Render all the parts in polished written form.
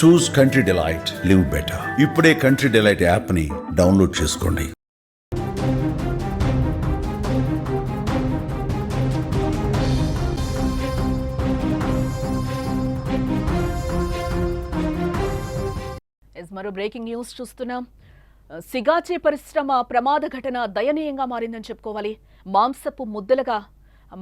చూస్ country delight, live better. ఇప్పుడే country delight యాప్ని download చేసుకోండి. మరో బ్రేకింగ్ న్యూస్ చూస్తున్నాం. సిగాచి పరిశ్రమ ప్రమాద ఘటన దయనీయంగా మారిందని చెప్పుకోవాలి. మాంసపు ముద్దలుగా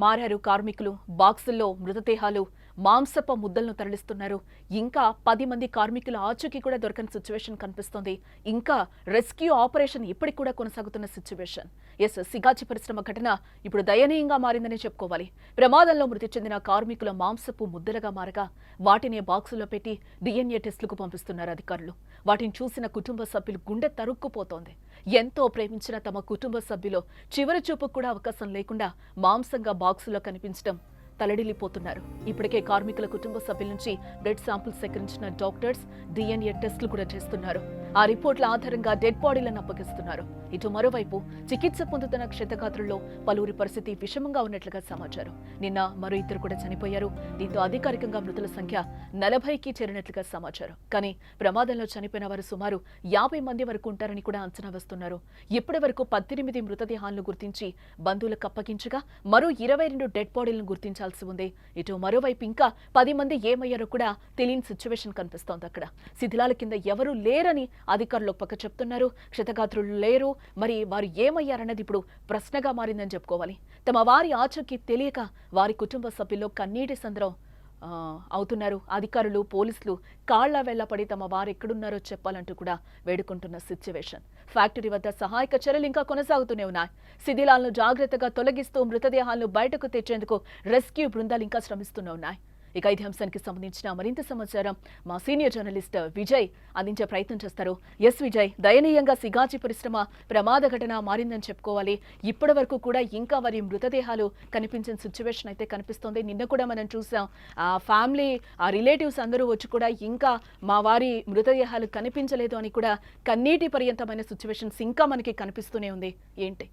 మారారు కార్మికులు. బాక్సుల్లో మృతదేహాలు, మాంసపు ముద్దలను తరలిస్తున్నారు. ఇంకా 10 మంది కార్మికుల ఆచూకీ కూడా దొరకని సిచ్యువేషన్ కనిపిస్తోంది. ఇంకా రెస్క్యూ ఆపరేషన్ ఇప్పటికి కూడా కొనసాగుతున్న సిచ్యువేషన్. సిగాచి పరిశ్రమ ఘటన ఇప్పుడు దయనీయంగా మారిందని చెప్పుకోవాలి. ప్రమాదంలో మృతి చెందిన కార్మికుల మాంసపు ముద్దలుగా మారగా వాటిని బాక్సులో పెట్టి DNA టెస్టులకు పంపిస్తున్నారు అధికారులు. వాటిని చూసిన కుటుంబ సభ్యులు గుండె తరుక్కుపోతోంది. ఎంతో ప్రేమించిన తమ కుటుంబ సభ్యులు చివరి చూపుకు కూడా అవకాశం లేకుండా మాంసంగా బాక్సులో కనిపించడం తలడిల్లిపోతున్నారు. ఇప్పటికే కార్మికుల కుటుంబ సభ్యుల నుంచి బ్లడ్ శాంపుల్స్ సేకరించిన డాక్టర్స్ DNA టెస్టులు కూడా చేస్తున్నారు. ఆ రిపోర్ట్ల ఆధారంగా డెడ్ బాడీలను అప్పగిస్తున్నారు. ఇటు మరోవైపు చికిత్స పొందుతున్న క్షతగాత్రుల్లో పలువురి పరిస్థితి విషమంగా ఉన్నట్లుగా సమాచారం. నిన్న మరో 2 కూడా చనిపోయారు. దీంతో అధికారికంగా మృతుల సంఖ్య 40కి చేరినట్లుగా సమాచారం. కానీ ప్రమాదంలో చనిపోయిన వారు సుమారు 50 మంది వరకు ఉంటారని కూడా అంచనా వేస్తున్నారు. ఇప్పటి వరకు 18 మృతదేహాలను గుర్తించి బంధువులకు అప్పగించగా మరో 22 డెడ్ బాడీలను గుర్తించాల్సి ఉంది. ఇటు మరోవైపు ఇంకా 10 మంది ఏమయ్యారో కూడా తెలియని సిచ్యువేషన్ కనిపిస్తోంది. అక్కడ శిథిలాల కింద ఎవరూ లేరని అధికారులు పక్క చెప్తున్నారు. క్షతగాత్రులు లేరు. మరి వారు ఏమయ్యారన్నది ఇప్పుడు ప్రశ్నగా మారిందని చెప్పుకోవాలి. తమ వారి ఆచూకీ తెలియక వారి కుటుంబ సభ్యుల్లో కన్నీటి సంద్రం అవుతున్నారు. అధికారులు, పోలీసులు కాళ్ల వెళ్లపడి తమ వారు ఎక్కడున్నారో చెప్పాలంటూ కూడా వేడుకుంటున్న సిచ్యువేషన్. ఫ్యాక్టరీ వద్ద సహాయక చర్యలు ఇంకా కొనసాగుతూనే ఉన్నాయి. శిథిలాలను జాగ్రత్తగా తొలగిస్తూ మృతదేహాలను బయటకు తెచ్చేందుకు రెస్క్యూ బృందాలు ఇంకా శ్రమిస్తూనే ఉన్నాయి. ఇక ఇదే అంశానికి సంబంధించిన మరింత సమాచారం మా సీనియర్ జర్నలిస్ట్ విజయ్ అందించే ప్రయత్నం చేస్తారు. విజయ్, దయనీయంగా సిగాచి పరిశ్రమ ప్రమాద ఘటన మారిందని చెప్పుకోవాలి. ఇప్పటి వరకు కూడా ఇంకా వారి మృతదేహాలు కనిపించిన సిచ్యువేషన్ అయితే కనిపిస్తోంది. నిన్న కూడా మనం చూసాం, ఆ ఫ్యామిలీ, ఆ రిలేటివ్స్ అందరూ వచ్చి కూడా ఇంకా మా వారి మృతదేహాలు కనిపించలేదు అని కూడా కన్నీటి పర్యంతమైన సిచ్యువేషన్స్ ఇంకా మనకి కనిపిస్తూనే ఉంది. ఏంటి?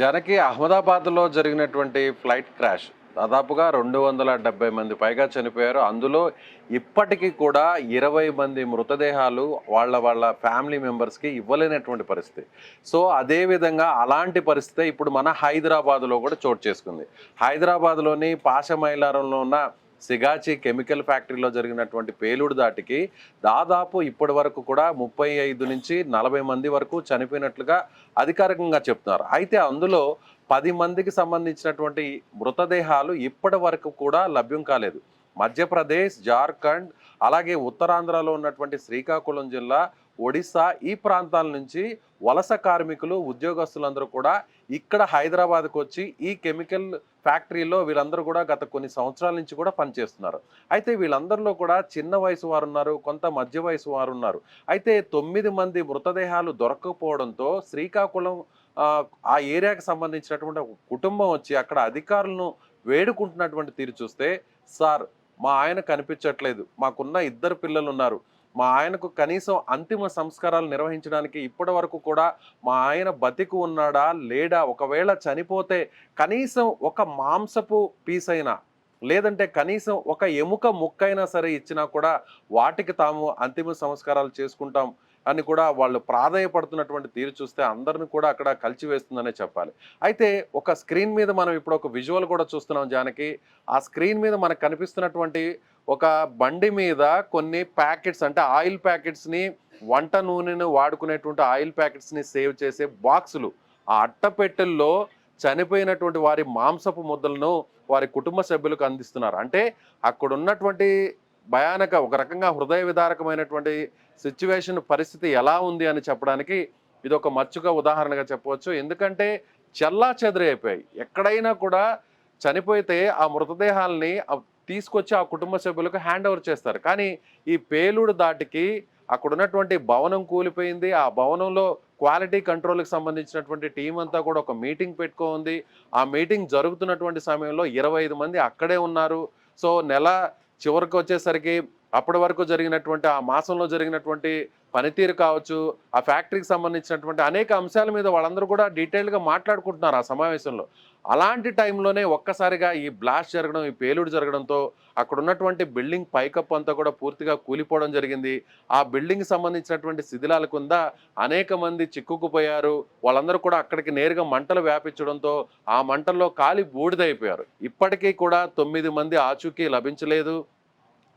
జానకి, అహ్మదాబాద్లో జరిగినటువంటి ఫ్లైట్ క్రాష్ దాదాపుగా 270 మంది పైగా చనిపోయారు. అందులో ఇప్పటికీ కూడా 20 మంది మృతదేహాలు వాళ్ళ ఫ్యామిలీ మెంబర్స్కి ఇవ్వలేనటువంటి పరిస్థితి. సో అదేవిధంగా అలాంటి పరిస్థితి ఇప్పుడు మన హైదరాబాద్లో కూడా చోటు చేసుకుంది. హైదరాబాద్లోని పాషమైలారంలో ఉన్న సిగాచి కెమికల్ ఫ్యాక్టరీలో జరిగినటువంటి పేలుడు దాటికి దాదాపు ఇప్పటి వరకు కూడా 35 నుంచి 40 మంది వరకు చనిపోయినట్లుగా అధికారికంగా చెప్తున్నారు. అయితే అందులో 10 మందికి సంబంధించినటువంటి మృతదేహాలు ఇప్పటి వరకు కూడా లభ్యం కాలేదు. మధ్యప్రదేశ్, జార్ఖండ్, అలాగే ఉత్తరాంధ్రలో ఉన్నటువంటి శ్రీకాకుళం జిల్లా, ఒడిశా ఈ ప్రాంతాల నుంచి వలస కార్మికులు, ఉద్యోగస్తులందరూ కూడా ఇక్కడ హైదరాబాద్కు వచ్చి ఈ కెమికల్ ఫ్యాక్టరీలో వీళ్ళందరూ కూడా గత కొన్ని సంవత్సరాల నుంచి కూడా పనిచేస్తున్నారు. అయితే వీళ్ళందరిలో కూడా చిన్న వయసు వారు ఉన్నారు, కొంత మధ్య వయసు వారు ఉన్నారు. అయితే 9 మంది మృతదేహాలు దొరకకపోవడంతో శ్రీకాకుళం ఆ ఏరియాకి సంబంధించినటువంటి ఒక కుటుంబం వచ్చి అక్కడ అధికారులను వేడుకుంటున్నటువంటి తీరు చూస్తే, సార్ మా ఆయన కనిపించట్లేదు, మాకున్న 2 పిల్లలు ఉన్నారు, మా ఆయనకు కనీసం అంతిమ సంస్కారాలు నిర్వహించడానికి ఇప్పటి వరకు కూడా మా ఆయన బతికి ఉన్నాడా లేడా, ఒకవేళ చనిపోతే కనీసం ఒక మాంసపు పీస్ అయినా లేదంటే కనీసం ఒక ఎముక ముక్కైనా సరే ఇచ్చినా కూడా వాటికి తాము అంతిమ సంస్కారాలు చేసుకుంటాం అని కూడా వాళ్ళు ప్రాధాయపడుతున్నటువంటి తీరు చూస్తే అందరిని కూడా అక్కడ కలిచివేస్తుందనే చెప్పాలి. అయితే ఒక స్క్రీన్ మీద మనం ఇప్పుడు ఒక విజువల్ కూడా చూస్తున్నాం జానకి. ఆ స్క్రీన్ మీద మనకు కనిపిస్తున్నటువంటి ఒక బండి మీద కొన్ని ప్యాకెట్స్, అంటే ఆయిల్ ప్యాకెట్స్ని, వంట నూనెను వాడుకునేటువంటి ఆయిల్ ప్యాకెట్స్ని సేవ్ చేసే బాక్సులు, ఆ అట్టపెట్టెల్లో చనిపోయినటువంటి వారి మాంసపు ముద్దలను వారి కుటుంబ సభ్యులకు అందిస్తున్నారు. అంటే అక్కడ ఉన్నటువంటి భయానక, ఒక రకంగా హృదయ విదారకమైనటువంటి సిచ్యువేషన్, పరిస్థితి ఎలా ఉంది అని చెప్పడానికి ఇది ఒక మచ్చుగా ఉదాహరణగా చెప్పవచ్చు. ఎందుకంటే చెల్లా చెదరి అయిపోయాయి. ఎక్కడైనా కూడా చనిపోతే ఆ మృతదేహాలని తీసుకొచ్చి ఆ కుటుంబ సభ్యులకు హ్యాండ్ ఓవర్ చేస్తారు. కానీ ఈ పేలుడు దాటికి అక్కడ ఉన్నటువంటి భవనం కూలిపోయింది. ఆ భవనంలో క్వాలిటీ కంట్రోల్కి సంబంధించినటువంటి టీం అంతా కూడా ఒక మీటింగ్ పెట్టుకోంది. ఆ మీటింగ్ జరుగుతున్నటువంటి సమయంలో 25 మంది అక్కడే ఉన్నారు. సో నెల చివరికి వచ్చేసరికి అప్పటి వరకు జరిగినటువంటి ఆ మాసంలో జరిగినటువంటి పనితీరు కావచ్చు, ఆ ఫ్యాక్టరీకి సంబంధించినటువంటి అనేక అంశాల మీద వాళ్ళందరూ కూడా డీటెయిల్గా మాట్లాడుకుంటున్నారు ఆ సమావేశంలో. అలాంటి టైంలోనే ఒక్కసారిగా ఈ బ్లాస్ట్ జరగడం, ఈ పేలుడు జరగడంతో అక్కడ ఉన్నటువంటి బిల్డింగ్ పైకప్పు అంతా కూడా పూర్తిగా కూలిపోవడం జరిగింది. ఆ బిల్డింగ్ సంబంధించినటువంటి శిథిలాల కింద అనేక మంది చిక్కుకుపోయారు. వాళ్ళందరూ కూడా అక్కడికి నేరుగా మంటలు వ్యాపించడంతో ఆ మంటల్లో కాలి బూడిదైపోయారు. ఇప్పటికీ కూడా 9 మంది ఆచూకీ లభించలేదు.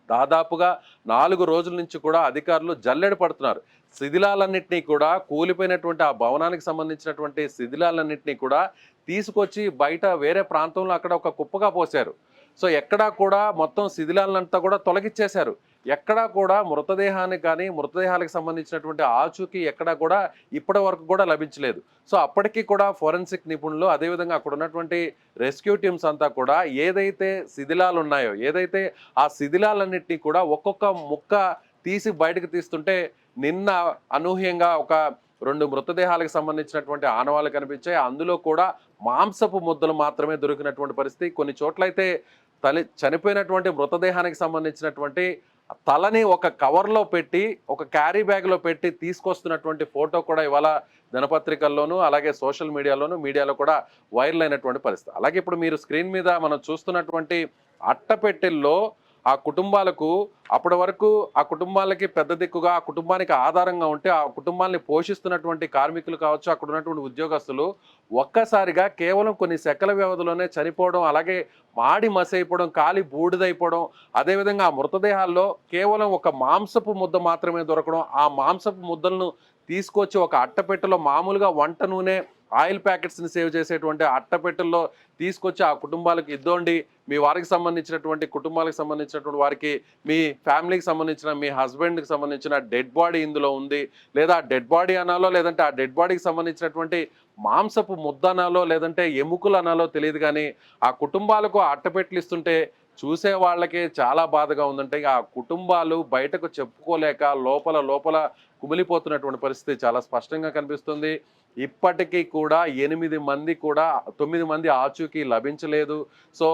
దాదాపుగా 4 రోజుల నుంచి కూడా అధికారులు జల్లెడ పడుతున్నారు. శిథిలాలన్నింటినీ కూడా కూలిపోయినటువంటి ఆ భవనానికి సంబంధించినటువంటి శిథిలాలన్నింటినీ కూడా తీసుకొచ్చి బయట వేరే ప్రాంతంలో అక్కడ ఒక కుప్పగా పోశారు. సో ఎక్కడా కూడా మొత్తం శిథిలాలంతా కూడా తొలగిచ్చేశారు. ఎక్కడా కూడా మృతదేహానికి కానీ మృతదేహాలకు సంబంధించినటువంటి ఆచూకీ ఎక్కడా కూడా ఇప్పటి వరకు కూడా లభించలేదు. సో అప్పటికీ కూడా ఫోరెన్సిక్ నిపుణులు అదేవిధంగా అక్కడ ఉన్నటువంటి రెస్క్యూ టీమ్స్ అంతా కూడా ఏదైతే శిథిలాలు ఉన్నాయో, ఏదైతే ఆ శిథిలాలన్నింటినీ కూడా ఒక్కొక్క ముక్క తీసి బయటకు తీస్తుంటే నిన్న అనూహ్యంగా ఒక 2 మృతదేహాలకు సంబంధించినటువంటి ఆనవాళ్ళు కనిపించాయి. అందులో కూడా మాంసపు ముద్దలు మాత్రమే దొరికినటువంటి పరిస్థితి. కొన్ని చోట్లయితే చనిపోయినటువంటి మృతదేహానికి సంబంధించినటువంటి తలని ఒక కవర్లో పెట్టి, ఒక క్యారీ బ్యాగ్లో పెట్టి తీసుకొస్తున్నటువంటి ఫోటో కూడా ఇవాళ దినపత్రికల్లోనూ అలాగే సోషల్ మీడియాలో కూడా వైరల్ అయినటువంటి పరిస్థితి. అలాగే ఇప్పుడు మీరు స్క్రీన్ మీద మనం చూస్తున్నటువంటి అట్టపెట్టెల్లో ఆ కుటుంబాలకు అప్పటి వరకు ఆ కుటుంబాలకి పెద్ద దిక్కుగా, ఆ కుటుంబానికి ఆధారంగా ఉంటే ఆ కుటుంబాన్ని పోషిస్తున్నటువంటి కార్మికులు కావచ్చు, అక్కడ ఉన్నటువంటి ఉద్యోగస్తులు ఒక్కసారిగా కేవలం కొన్ని సెకల వ్యవధిలోనే చనిపోవడం, అలాగే మాడి మసైపోవడం, కాలి బూడిదైపోవడం, అదేవిధంగా ఆ మృతదేహాల్లో కేవలం ఒక మాంసపు ముద్ద మాత్రమే దొరకడం, ఆ మాంసపు ముద్దలను తీసుకొచ్చి ఒక అట్టపెట్టెలో మామూలుగా వంట నూనె, ఆయిల్ ప్యాకెట్స్ని సేవ్ చేసేటువంటి అట్టపెట్టెల్లో తీసుకొచ్చి ఆ కుటుంబాలకు ఇద్దండి, మీ వారికి సంబంధించినటువంటి కుటుంబాలకు సంబంధించినటువంటి వారికి, మీ ఫ్యామిలీకి సంబంధించిన మీ హస్బెండ్కి సంబంధించిన డెడ్ బాడీ ఇందులో ఉంది, లేదా డెడ్ బాడీ అనాలో లేదంటే ఆ డెడ్ బాడీకి సంబంధించినటువంటి మాంసపు ముద్ద అనాలో లేదంటే ఎముకలు అనాలో తెలియదు, కానీ ఆ కుటుంబాలకు అట్టపెట్టెలు ఇస్తుంటే చూసే వాళ్ళకే చాలా బాధగా ఉందంటే ఆ కుటుంబాలు బయటకు చెప్పుకోలేక లోపల కుమిలిపోతున్నటువంటి పరిస్థితి చాలా స్పష్టంగా కనిపిస్తుంది. ఇప్పటికీ కూడా 9 మంది ఆచూకీ లభించలేదు. సో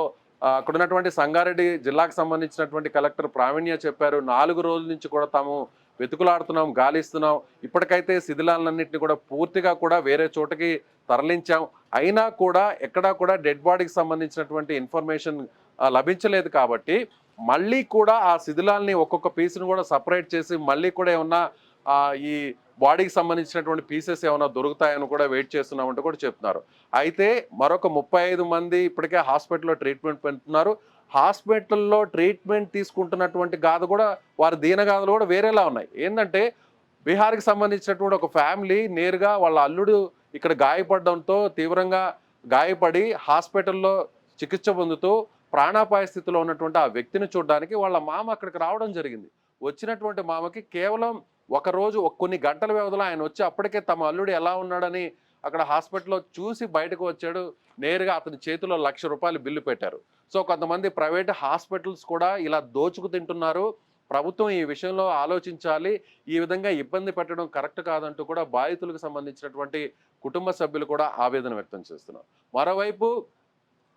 అక్కడ ఉన్నటువంటి సంగారెడ్డి జిల్లాకు సంబంధించినటువంటి కలెక్టర్ ప్రావీణ్య చెప్పారు, 4 రోజుల నుంచి కూడా తాము వెతుకులాడుతున్నాం, గాలిస్తున్నాం, ఇప్పటికైతే శిథిలాలన్నింటినీ కూడా పూర్తిగా కూడా వేరే చోటకి తరలించాం, అయినా కూడా ఎక్కడా కూడా డెడ్ బాడీకి సంబంధించినటువంటి ఇన్ఫర్మేషన్ లభించలేదు. కాబట్టి మళ్ళీ కూడా ఆ శిథిలాల్ని ఒక్కొక్క పీస్ను కూడా సపరేట్ చేసి మళ్ళీ కూడా ఏమన్నా ఈ బాడీకి సంబంధించినటువంటి పీసెస్ ఏమైనా దొరుకుతాయని కూడా వెయిట్ చేస్తున్నామంటూ కూడా చెప్తున్నారు. అయితే మరొక 35 మంది ఇప్పటికే హాస్పిటల్లో ట్రీట్మెంట్ పొందుతున్నారు. హాస్పిటల్లో ట్రీట్మెంట్ తీసుకుంటున్నటువంటి గాథ కూడా వారి దీనగాథలు కూడా వేరేలా ఉన్నాయి. ఏంటంటే బీహార్కి సంబంధించినటువంటి ఒక ఫ్యామిలీ నేరుగా వాళ్ళ అల్లుడు ఇక్కడ గాయపడడంతో తీవ్రంగా గాయపడి హాస్పిటల్లో చికిత్స పొందుతూ ప్రాణాపాయ స్థితిలో ఉన్నటువంటి ఆ వ్యక్తిని చూడడానికి వాళ్ళ మామ అక్కడికి రావడం జరిగింది. వచ్చినటువంటి మామకి కేవలం ఒక రోజు కొన్ని గంటల వ్యవధిలో ఆయన వచ్చి అప్పటికే తమ అల్లుడు ఎలా ఉన్నాడని అక్కడ హాస్పిటల్లో చూసి బయటకు వచ్చాడు. నేరుగా అతని చేతిలో ₹1,00,000 బిల్లు పెట్టారు. సో కొంతమంది ప్రైవేట్ హాస్పిటల్స్ కూడా ఇలా దోచుకు తింటున్నారు, ప్రభుత్వం ఈ విషయంలో ఆలోచించాలి, ఈ విధంగా ఇబ్బంది పెట్టడం కరెక్ట్ కాదంటూ కూడా బాధితులకు సంబంధించినటువంటి కుటుంబ సభ్యులు కూడా ఆవేదన వ్యక్తం చేస్తున్నారు. మరోవైపు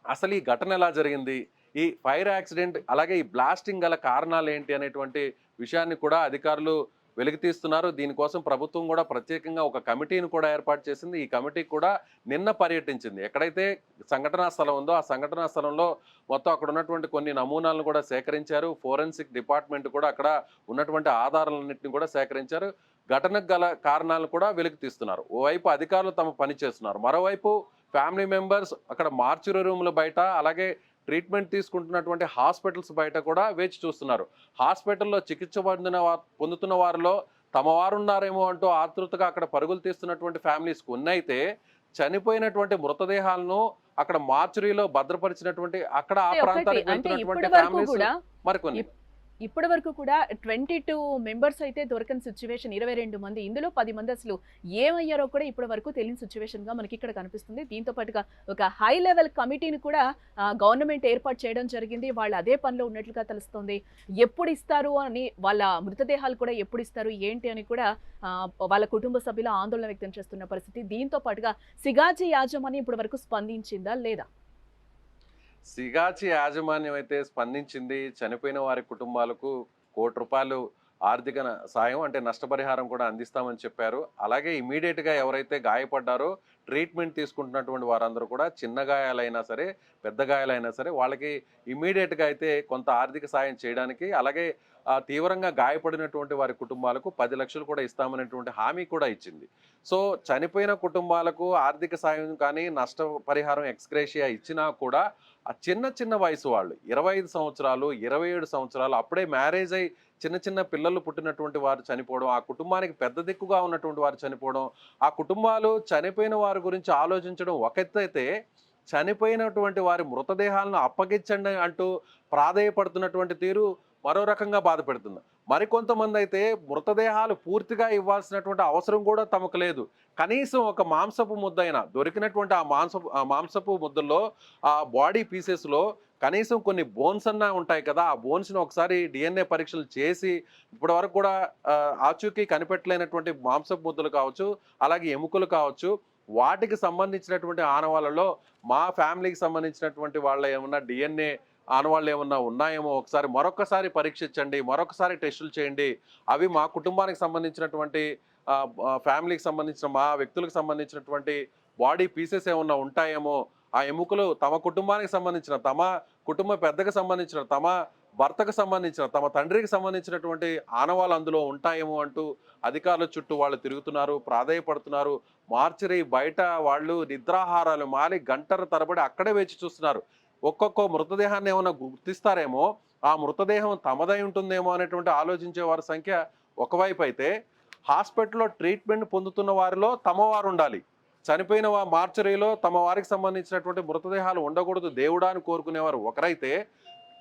అసలు ఈ ఘటన ఎలా జరిగింది, ఈ ఫైర్ యాక్సిడెంట్ అలాగే ఈ బ్లాస్టింగ్ గల కారణాలు ఏంటి అనేటువంటి విషయాన్ని కూడా అధికారులు వెలికితీస్తున్నారు. దీనికోసం ప్రభుత్వం కూడా ప్రత్యేకంగా ఒక కమిటీని కూడా ఏర్పాటు చేసింది. ఈ కమిటీ కూడా నిన్న పర్యటించింది. ఎక్కడైతే సంఘటనా స్థలం ఉందో ఆ సంఘటనా స్థలంలో మొత్తం అక్కడ ఉన్నటువంటి కొన్ని నమూనాలను కూడా సేకరించారు. ఫోరెన్సిక్ డిపార్ట్మెంట్ కూడా అక్కడ ఉన్నటువంటి ఆధారాలన్నింటినీ కూడా సేకరించారు. ఘటనకు గల కారణాలను కూడా వెలికితీస్తున్నారు. ఓవైపు అధికారులు తమ పని చేస్తున్నారు, మరోవైపు ఫ్యామిలీ మెంబర్స్ అక్కడ మార్చురీ రూముల బయట అలాగే ట్రీట్మెంట్ తీసుకుంటున్నటువంటి హాస్పిటల్స్ బయట కూడా వేచి చూస్తున్నారు. హాస్పిటల్లో చికిత్స పొందుతున్న వారిలో తమ వారు ఉన్నారేమో అంటూ ఆతృతగా అక్కడ పరుగులు తీస్తున్నటువంటి ఫ్యామిలీస్ ఉన్నైతే చనిపోయినటువంటి మృతదేహాలను అక్కడ మార్చురీలో భద్రపరిచినటువంటి అక్కడ ఆ ప్రాంతానికి వెళ్తున్నటువంటి ఫ్యామిలీస్ మరికొన్ని. ఇప్పటి వరకు కూడా 22 మెంబర్స్ అయితే దొరకని సిచ్యువేషన్, 22 మంది, ఇందులో 10 మంది అసలు ఏమయ్యారో కూడా ఇప్పటి వరకు తెలియని సిచ్యువేషన్ గా మనకి ఇక్కడ కనిపిస్తుంది. దీంతో పాటుగా ఒక హై లెవెల్ కమిటీని కూడా గవర్నమెంట్ ఏర్పాటు చేయడం జరిగింది. వాళ్ళు అదే పనిలో ఉన్నట్లుగా తెలుస్తుంది. ఎప్పుడు ఇస్తారు అని, వాళ్ళ మృతదేహాలు కూడా ఎప్పుడు ఇస్తారు ఏంటి అని కూడా వాళ్ళ కుటుంబ సభ్యులు ఆందోళన వ్యక్తం చేస్తున్న పరిస్థితి. దీంతో పాటుగా సిగాజీ యాజమాన్యం ఇప్పటి వరకు స్పందించిందా లేదా? సిగాచి యాజమాన్యం అయితే స్పందించింది. చనిపోయిన వారి కుటుంబాలకు ₹1 కోటి ఆర్థిక సాయం అంటే నష్టపరిహారం కూడా అందిస్తామని చెప్పారు. అలాగే ఇమీడియట్గా ఎవరైతే గాయపడ్డారో ట్రీట్మెంట్ తీసుకుంటున్నటువంటి వారందరూ కూడా చిన్న గాయాలైనా సరే పెద్ద గాయాలైనా సరే వాళ్ళకి ఇమీడియట్గా అయితే కొంత ఆర్థిక సాయం చేయడానికి, అలాగే తీవ్రంగా గాయపడినటువంటి వారి కుటుంబాలకు 10 లక్షలు కూడా ఇస్తామనేటువంటి హామీ కూడా ఇచ్చింది. సో చనిపోయిన కుటుంబాలకు ఆర్థిక సాయం కానీ నష్టపరిహారం ఎక్స్‌గ్రేషియా ఇచ్చినా కూడా ఆ చిన్న చిన్న వయసు వాళ్ళు 25 సంవత్సరాలు 27 సంవత్సరాలు అప్పుడే మ్యారేజ్ అయ్యి చిన్న చిన్న పిల్లలు పుట్టినటువంటి వారు చనిపోవడం, ఆ కుటుంబానికి పెద్ద దిక్కుగా ఉన్నటువంటి వారు చనిపోవడం, ఆ కుటుంబాలు చనిపోయిన వారి గురించి ఆలోచించడం ఒక ఎత్తైతే, చనిపోయినటువంటి వారి మృతదేహాలను అప్పగించండి అంటూ ప్రాధేయపడుతున్నటువంటి తీరు మరో రకంగా బాధపెడుతుంది. మరికొంతమంది అయితే మృతదేహాలు పూర్తిగా ఇవ్వాల్సినటువంటి అవసరం కూడా తమకు లేదు. కనీసం ఒక మాంసపు ముద్దైనా దొరికినటువంటి ఆ మాంసపు ముద్దల్లో ఆ బాడీ పీసెస్‌లో కనీసం కొన్ని బోన్స్ అన్నా ఉంటాయి కదా! ఆ బోన్స్‌ని ఒకసారి DNA పరీక్షలు చేసి ఇప్పటివరకు కూడా ఆచూకీ కనిపెట్టలేనటువంటి మాంసపు ముద్దలు కావచ్చు, అలాగే ఎముకలు కావచ్చు, వాటికి సంబంధించినటువంటి ఆనవాళ్ళలో మా ఫ్యామిలీకి సంబంధించినటువంటి వాళ్ళ ఏమన్నా DNA ఆనవాళ్ళు ఏమన్నా ఉన్నాయేమో ఒకసారి మరొకసారి పరీక్షించండి, మరొకసారి టెస్టులు చేయండి. అవి మా కుటుంబానికి సంబంధించినటువంటి ఫ్యామిలీకి సంబంధించిన మా వ్యక్తులకు సంబంధించినటువంటి బాడీ పీసెస్ ఏమన్నా ఉంటాయేమో, ఆ ఎముకలు తమ కుటుంబానికి సంబంధించిన, తమ కుటుంబ పెద్దకు సంబంధించిన, తమ భర్తకు సంబంధించిన, తమ తండ్రికి సంబంధించినటువంటి ఆనవాళ్ళు అందులో ఉంటాయేమో అంటూ అధికారుల చుట్టూ వాళ్ళు తిరుగుతున్నారు, ప్రాధేయపడుతున్నారు. మార్చరీ బయట వాళ్ళు నిద్రాహారాలు మాని గంటల తరబడి అక్కడే వేచి చూస్తున్నారు. ఒక్కొక్క మృతదేహాన్ని ఏమైనా గుర్తిస్తారేమో, ఆ మృతదేహం తమదై ఉంటుందేమో అనేటువంటి ఆలోచించే వారి సంఖ్య ఒకవైపు అయితే, హాస్పిటల్లో ట్రీట్మెంట్ పొందుతున్న వారిలో తమ వారు ఉండాలి. చనిపోయిన మార్చరీలో తమ వారికి సంబంధించినటువంటి మృతదేహాలు ఉండకూడదు దేవుడా అని కోరుకునేవారు ఒకరైతే,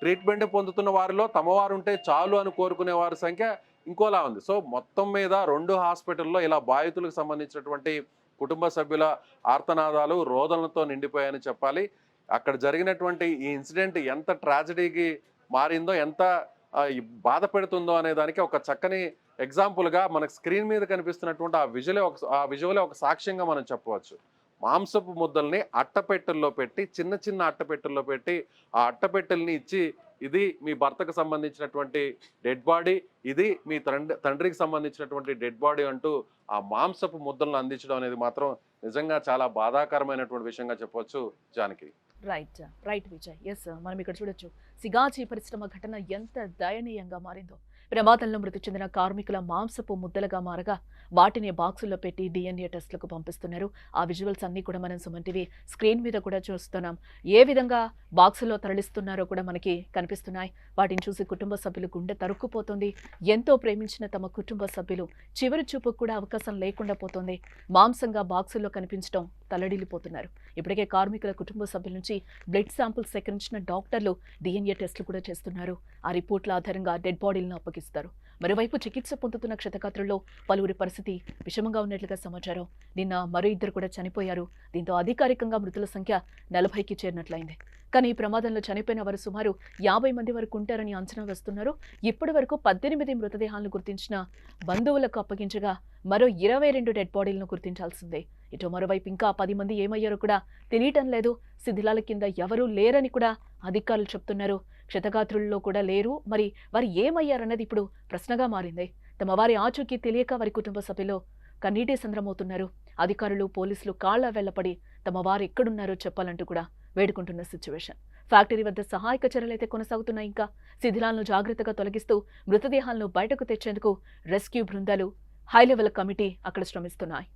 ట్రీట్మెంట్ పొందుతున్న వారిలో తమ వారు ఉంటే చాలు అని కోరుకునే వారి సంఖ్య ఇంకోలా ఉంది. సో మొత్తం మీద 2 హాస్పిటల్లో ఇలా బాధితులకు సంబంధించినటువంటి కుటుంబ సభ్యుల ఆర్తనాదాలు రోదనలతో నిండిపోయాయని చెప్పాలి. అక్కడ జరిగినటువంటి ఈ ఇన్సిడెంట్ ఎంత ట్రాజడీకి మారిందో, ఎంత బాధ పెడుతుందో అనే దానికి ఒక చక్కని ఎగ్జాంపుల్గా మనకు స్క్రీన్ మీద కనిపిస్తున్నటువంటి ఆ విజువలే ఒక సాక్ష్యంగా మనం చెప్పవచ్చు. మాంసపు ముద్దల్ని అట్టపెట్టెల్లో పెట్టి, చిన్న చిన్న అట్టపెట్టెల్లో పెట్టి, ఆ అట్టపెట్టెల్ని ఇచ్చి ఇది మీ భర్తకు సంబంధించినటువంటి డెడ్ బాడీ, ఇది మీ తండ్రికి సంబంధించినటువంటి డెడ్ బాడీ అంటూ ఆ మాంసపు ముద్దలను అందించడం అనేది మాత్రం నిజంగా చాలా బాధాకరమైనటువంటి విషయంగా చెప్పవచ్చు జానకి. రైట్ విజయ్. మనం ఇక్కడ చూడొచ్చు సిగాచి పరిశ్రమ ఘటన ఎంత దయనీయంగా మారిందో. ప్రమాదంలో మృతి చెందిన కార్మికుల మాంసపు ముద్దలుగా మారగా వాటిని బాక్సుల్లో పెట్టి DNA టెస్టులకు పంపిస్తున్నారు. ఆ విజువల్స్ అన్ని కూడా మనం సుమన్ టీవీ స్క్రీన్ మీద కూడా చూస్తున్నాం. ఏ విధంగా బాక్సుల్లో తరలిస్తున్నారో కూడా మనకి కనిపిస్తున్నాయి. వాటిని చూసి కుటుంబ సభ్యులు గుండె తరుక్కుపోతుంది. ఎంతో ప్రేమించిన తమ కుటుంబ సభ్యులు చివరి చూపుకు కూడా అవకాశం లేకుండా పోతుంది. మాంసంగా బాక్సుల్లో కనిపించడం తల్లడిల్లిపోతున్నారు. ఇప్పటికే కార్మికుల కుటుంబ సభ్యుల నుంచి బ్లడ్ శాంపుల్స్ సేకరించిన డాక్టర్లు DNA టెస్టులు కూడా చేస్తున్నారు. ఆ రిపోర్ట్ల ఆధారంగా డెడ్ బాడీలను అప్పగిస్తారు. మరోవైపు చికిత్స పొందుతున్న క్షతగాత్రుల్లో పలువురి పరిస్థితి విషమంగా ఉన్నట్లుగా సమాచారం. నిన్న మరో 2 కూడా చనిపోయారు. దీంతో అధికారికంగా మృతుల సంఖ్య 40కి చేరినట్లయింది. కానీ ఈ ప్రమాదంలో చనిపోయిన వారు సుమారు 50 మంది వరకు ఉంటారని అంచనా వేస్తున్నారు. ఇప్పటి వరకు 18 మృతదేహాలను గుర్తించిన బంధువులకు అప్పగించగా మరో 22 డెడ్ బాడీలను గుర్తించాల్సిందే. ఇటు మరోవైపు ఇంకా 10 మంది ఏమయ్యారో కూడా తెలియటం లేదు. శిథిలాల కింద ఎవరూ లేరని కూడా అధికారులు చెప్తున్నారు. క్షతగాత్రుల్లో కూడా లేరు. మరి వారు ఏమయ్యారన్నది ఇప్పుడు ప్రశ్నగా మారింది. తమ వారి ఆచూకీ తెలియక వారి కుటుంబ సభ్యులు కన్నీటి సంద్రమవుతున్నారు. అధికారులు పోలీసులు కాళ్ల వెళ్లపడి తమ వారు ఎక్కడున్నారో చెప్పాలంటూ కూడా వేడుకుంటున్న సిచ్యువేషన్. ఫ్యాక్టరీ వద్ద సహాయక చర్యలైతే కొనసాగుతున్నాయి. ఇంకా శిథిలాలను జాగ్రత్తగా తొలగిస్తూ మృతదేహాలను బయటకు తెచ్చేందుకు రెస్క్యూ బృందాలు, హై లెవెల్ కమిటీ అక్కడ శ్రమిస్తున్నాయి.